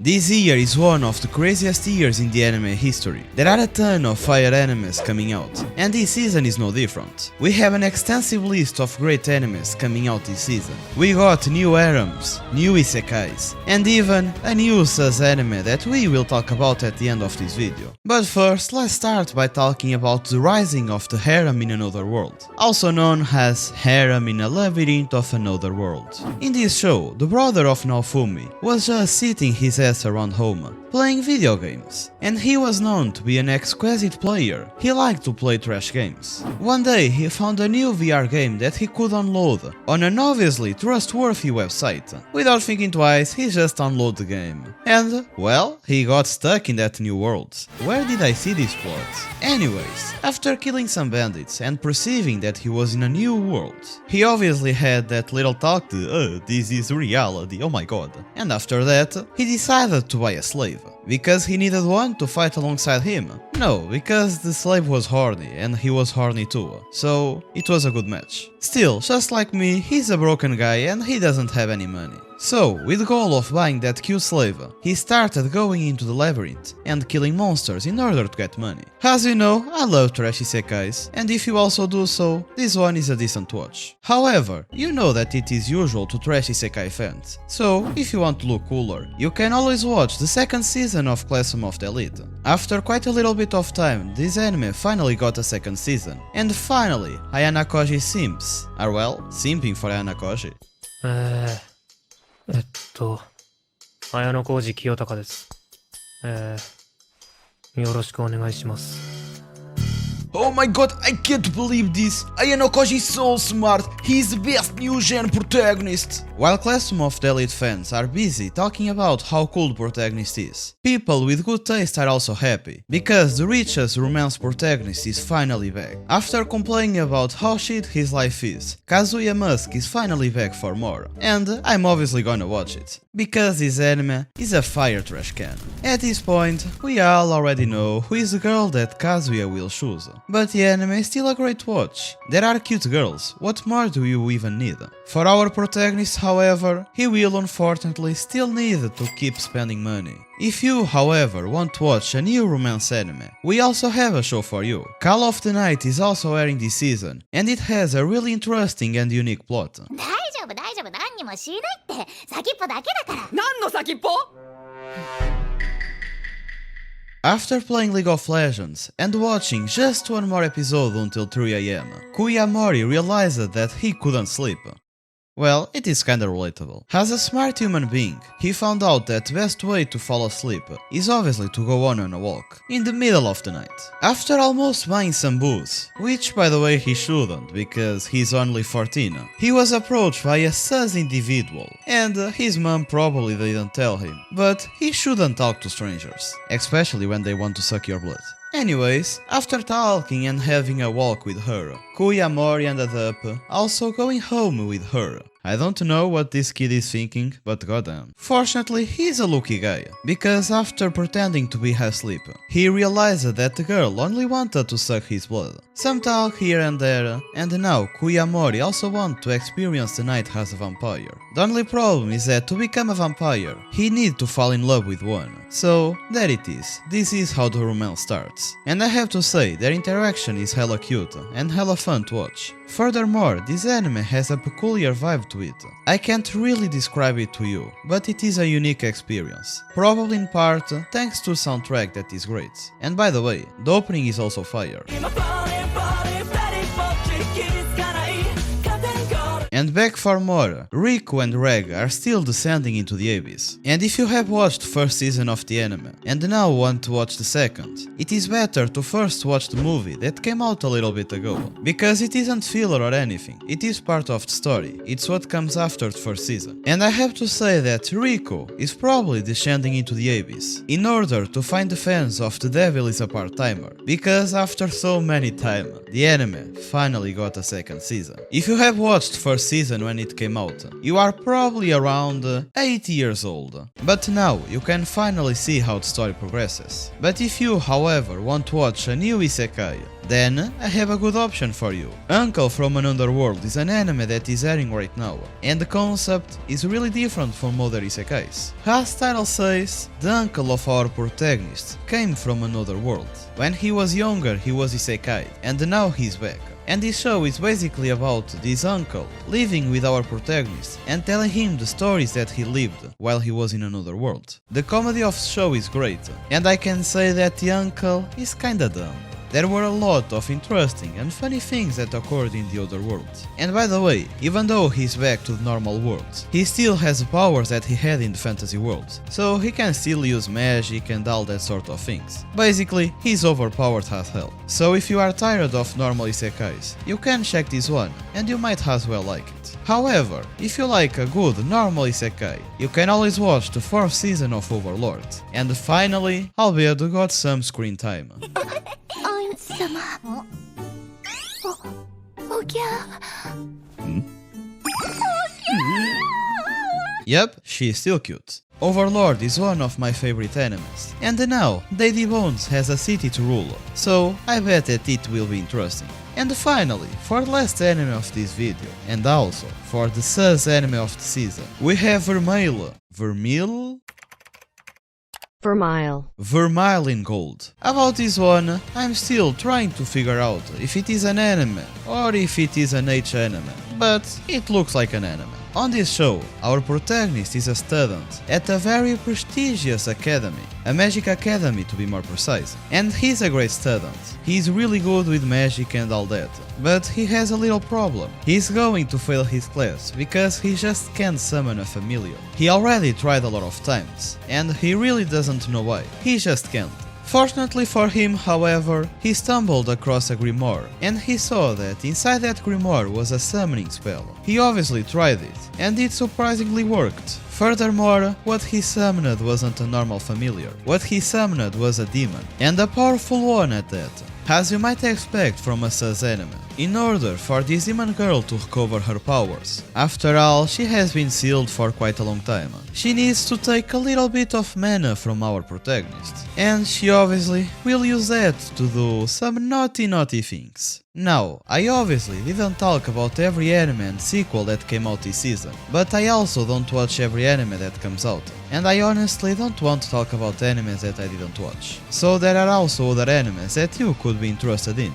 This year is one of the craziest years in the anime history. There are a ton of fire animes coming out, and this season is no different. We have an extensive list of great animes coming out this season. We got new harems, new isekais, and even a new sus anime that we will talk about at the end of this video. But first, let's start by talking about the rising of the Harem in Another World, also known as Harem in a Labyrinth of Another World. In this show, the brother of Naofumi was just sitting his ass around home, playing video games, and he was known to be an exquisite player. He liked to play trash games. One day he found a new VR game that he could download on an obviously trustworthy website. Without thinking twice, he just downloaded the game. And, well, he got stuck in that new world. Where did I see this plot? Anyways, after killing some bandits and perceiving that he was in a new world, he obviously had that little talk to, this is reality, oh my god. And after that, he decided to buy a slave. Because he needed one to fight alongside him? No, because the slave was horny and he was horny too, so it was a good match. Still, just like me, he's a broken guy and he doesn't have any money. So, with the goal of buying that cute slave, he started going into the labyrinth and killing monsters in order to get money. As you know, I love trash isekais, and if you also do so, this one is a decent watch. However, you know that it is usual to trash isekai fans, so if you want to look cooler, you can always watch the second season of Classroom of the Elite. After quite a little bit of time, this anime finally got a second season, and finally, Ayana Koji simps are well, simping for Ayana Koji. 綾小路清隆です。よろしくお願いします。 Oh my god, I can't believe this! Ayano Koji is so smart, he's the best new gen protagonist! While Classroom of the Elite fans are busy talking about how cool the protagonist is, people with good taste are also happy, because the richest romance protagonist is finally back. After complaining about how shit his life is, Kazuya Musk is finally back for more, and I'm obviously gonna watch it, because this anime is a fire trash can. At this point, we all already know who is the girl that Kazuya will choose. But the anime is still a great watch. There are cute girls, what more do you even need? For our protagonist, however, he will unfortunately still need to keep spending money. If you, however, want to watch a new romance anime, we also have a show for you. Call of the Night is also airing this season, and it has a really interesting and unique plot. 大丈夫何にもしないって先っぽだけだから何の先っぽ After playing League of Legends and watching just one more episode until 3 AM, Kuyamori realized that he couldn't sleep. Well, it is kinda relatable. As a smart human being, he found out that the best way to fall asleep is obviously to go on a walk, in the middle of the night. After almost buying some booze, which by the way he shouldn't because he's only 14, he was approached by a sus individual, and his mom probably didn't tell him, but he shouldn't talk to strangers, especially when they want to suck your blood. Anyways, after talking and having a walk with her, Kuyamori ended up also going home with her. I don't know what this kid is thinking, but goddamn. Fortunately, he's a lucky guy, because after pretending to be asleep, he realized that the girl only wanted to suck his blood. Some talk here and there, and now Kuyamori also wants to experience the night as a vampire. The only problem is that to become a vampire, he needs to fall in love with one. So, there it is. This is how the romance starts. And I have to say, their interaction is hella cute and hella fun to watch. Furthermore, this anime has a peculiar vibe to it. I can't really describe it to you, but it is a unique experience. Probably in part thanks to soundtrack that is great. And by the way, the opening is also fire. And back for more, Riku and Reg are still descending into the abyss. And if you have watched the first season of the anime, and now want to watch the second, it is better to first watch the movie that came out a little bit ago. Because it isn't filler or anything, it is part of the story, it's what comes after the first season. And I have to say that Riku is probably descending into the abyss, in order to find the fans of The Devil is a Part-Timer. Because after so many time, the anime finally got a second season. If you have watched the first first season when it came out, you are probably around 8 years old. But now you can finally see how the story progresses. But if you, however, want to watch a new isekai, then I have a good option for you. Uncle from Another World is an anime that is airing right now, and the concept is really different from other isekais. As title says, the uncle of our protagonist came from another world. When he was younger he was isekai, and now he's back. And this show is basically about this uncle living with our protagonist and telling him the stories that he lived while he was in another world. The comedy of the show is great, and I can say that the uncle is kinda dumb. There were a lot of interesting and funny things that occurred in the other world. And by the way, even though he's back to the normal world, he still has the powers that he had in the fantasy world, so he can still use magic and all that sort of things. Basically, he's overpowered as hell. So if you are tired of normal isekais, you can check this one, and you might as well like it. However, if you like a good normal isekai, you can always watch the 4th season of Overlord. And finally, Albedo got some screen time. 様おぎゃ Yep, she is still cute. Overlord is one of my favorite animes, and now Daddy Bones has a city to rule, so I bet that it will be interesting. And finally, for the last anime of this video, and also for the sus anime of the season, we have Vermeil. Vermeil? Vermeil in gold. About this one, I'm still trying to figure out if it is an anime or if it is an H anime, but it looks like an anime. On this show, our protagonist is a student at a very prestigious academy, a magic academy to be more precise, and he's a great student. He's really good with magic and all that, but he has a little problem. He's going to fail his class because he just can't summon a familiar. He already tried a lot of times, and he really doesn't know why. He just can't. Fortunately for him, however, he stumbled across a grimoire, and he saw that inside that grimoire was a summoning spell. He obviously tried it, and it surprisingly worked. Furthermore, what he summoned wasn't a normal familiar. What he summoned was a demon, and a powerful one at that, as you might expect from a sus anime, in order for this demon girl to recover her powers. After all, she has been sealed for quite a long time. She needs to take a little bit of mana from our protagonist, and she obviously will use that to do some naughty things. Now, I obviously didn't talk about every anime and sequel that came out this season, but I also don't watch every anime that comes out, and I honestly don't want to talk about animes that I didn't watch. So there are also other animes that you could be interested in.